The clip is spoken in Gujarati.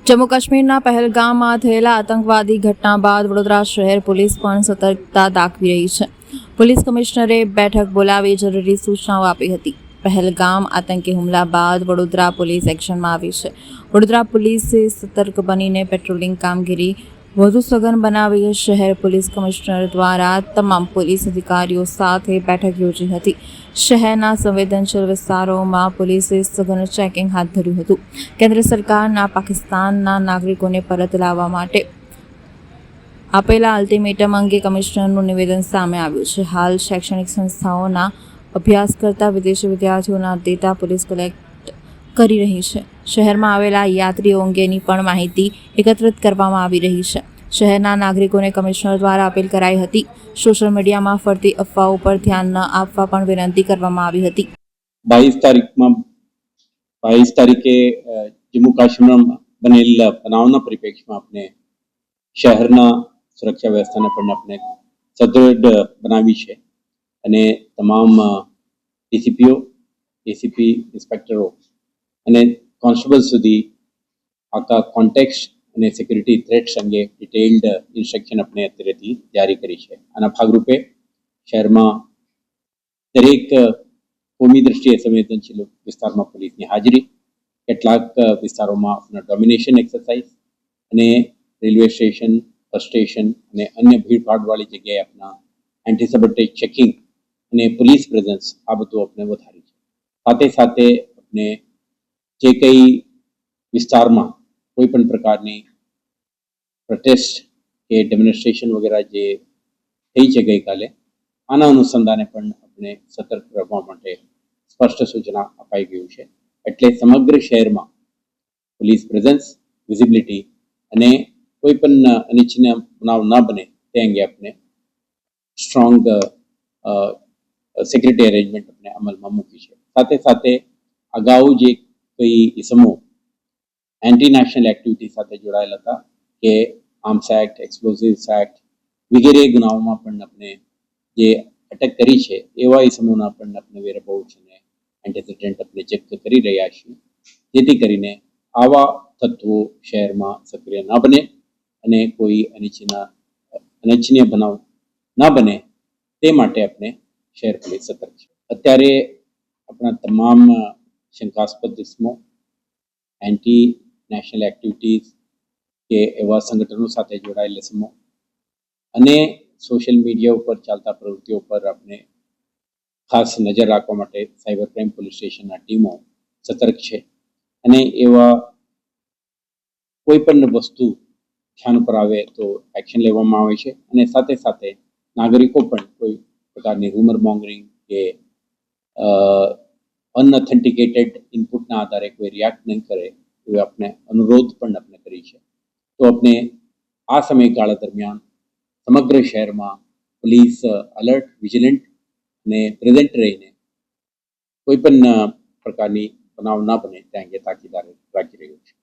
જમ્મુ કાશ્મીરના પહેલગામમાં થયેલા આતંકવાદી ઘટના બાદ વડોદરા શહેર પોલીસ પણ સતર્કતા દાખવી રહી છે. પોલીસ કમિશનરે બેઠક બોલાવી જરૂરી સૂચનાઓ આપી હતી. પહેલગામ આતંકી હુમલા બાદ વડોદરા પોલીસ એક્શનમાં આવી છે. વડોદરા પોલીસે સતર્ક બનીને પેટ્રોલિંગ કામગીરી વધુ સઘન બનાવી. શહેર પોલીસ કમિશનર દ્વારા તમામ પોલીસ અધિકારીઓ સાથે બેઠક યોજી હતી. શહેરના સંવેદનશીલ વિસ્તારોમાં પોલીસે સઘન ચેકિંગ હાથ ધર્યું હતું. કેન્દ્ર સરકારના પાકિસ્તાનના નાગરિકોને પરત લાવવા માટે આપેલા અલ્ટિમેટમ અંગે કમિશનરનું નિવેદન સામે આવ્યું છે. હાલ શૈક્ષણિક સંસ્થાઓના અભ્યાસ કરતા વિદેશી વિદ્યાર્થીઓના ડેટા પોલીસ કલેક્ટ કરી રહી છે. શહેરમાં આવેલા યાત્રીઓ અંગેની પણ માહિતી એકત્રિત કરવામાં આવી રહી છે. શહેરના નાગરિકોને કમિશનર દ્વારા અપીલ કરાઈ હતી. સોશિયલ મીડિયામાં ફરતી અફવાઓ પર ધ્યાન ન આપવા પણ વિનંતી કરવામાં આવી હતી. 22 તારીખે જમ્મુ કાશ્મીરમાં બનેલ બનાવના પરિપ્રેક્ષમાં આપણે શહેરના સુરક્ષા વ્યવસ્થાને પણ આપણે સદ્રઢ બનાવી છે અને તમામ ડીસીપીઓ, એસીપી, ઇન્સ્પેક્ટરો અને કોન્સ્ટેબલ સુધી આખા કોન્ટેક્સ્ટ અને સિક્યુરિટી થ્રેટ્સ અંગે ડિટેલ્ડ ઇન્સ્ટ્રક્શન આપણે અત્યારેથી જારી કરી છે. આના ભાગરૂપે શહેરમાં દરેક કોમી દ્રષ્ટિએ સંવેદનશીલ વિસ્તારમાં પોલીસની હાજરી, કેટલાક વિસ્તારોમાં આપણા ડોમિનેશન એક્સરસાઇઝ અને રેલવે સ્ટેશન, બસ સ્ટેશન અને અન્ય ભીડભાડવાળી જગ્યાએ આપણા એન્ટી સબોર્ટેજ ચેકિંગ અને પોલીસ પ્રેઝન્સ આ બધું આપણે વધારી છે. સાથે સાથે આપણે જે કંઈ વિસ્તારમાં કોઈ પણ પ્રકારની પ્રોટેસ્ટ કે ડેમોન્સ્ટ્રેશન વગેરે જે થઈ છે ગઈકાલે, આના અનુસંધાને પણ આપણે સતર્ક રહેવા માટે સ્પષ્ટ સૂચના અપાઈ ગયું છે. એટલે સમગ્ર શહેરમાં પોલીસ પ્રેઝન્સ, વિઝિબિલિટી અને કોઈ પણ અનિચ્છનીય બનાવ ન બને તે અંગે આપણે સ્ટ્રોંગ સિક્યુરિટી અરેન્જમેન્ટ આપણે અમલમાં મૂકી છે. સાથે સાથે અગાઉ જે કઈ ઇસમો એન્ટી નેશનલ એક્ટિવિટી સાથે જોડાયેલા હતા કે આર્મ્સ એક્ટ, એક્સપ્લોઝિવ્સ એક્ટ વગેરે ગુનાઓમાં પણ આપણે જે અટક કરી છે એવા ઇસમોના પણ આપણે વેરબાઉટ્સ અને એન્ટીસિડન્ટ આપણે જપ્ત કરી રહ્યા છીએ, જેથી કરીને આવા તત્વો શહેરમાં સક્રિય ન બને અને કોઈ અનિચ્છનીય બનાવ ન બને તે માટે આપણે શહેર પોલીસ સતર્ક છે. અત્યારે આપણા તમામ શંકાસ્પદ ઇસમો, એન્ટી નેશનલ એક્ટિવિટીઝ કે એવા સંગઠનો સાથે જોડાયેલ ઇસમો અને સોશિયલ મીડિયા ઉપર ચાલતા પ્રવૃત્તિઓ પર આપણે ખાસ નજર રાખવા માટે સાયબર ક્રાઇમ પોલીસ સ્ટેશનના ટીમો સતર્ક છે અને એવા કોઈ પણ વસ્તુ ધ્યાન પર આવે તો એક્શન લેવામાં આવે છે. અને સાથે સાથે નાગરિકો પણ કોઈ પ્રકારની રૂમર મોંગરિંગ કે અનઓથેન્ટિકેટેડ ઇનપુટના આધારે કોઈ રિએક્ટ નહીં કરે એવો આપણે અનુરોધ પણ આપણે કરી છે. તો આપણે આ સમયગાળા દરમિયાન સમગ્ર શહેરમાં પોલીસ અલર્ટ, વિજિલન્ટ અને પ્રેઝન્ટ રહીને કોઈ પણ પ્રકારની બનાવ ના બને તે અંગે તાકીદ રાખી રહ્યું છે.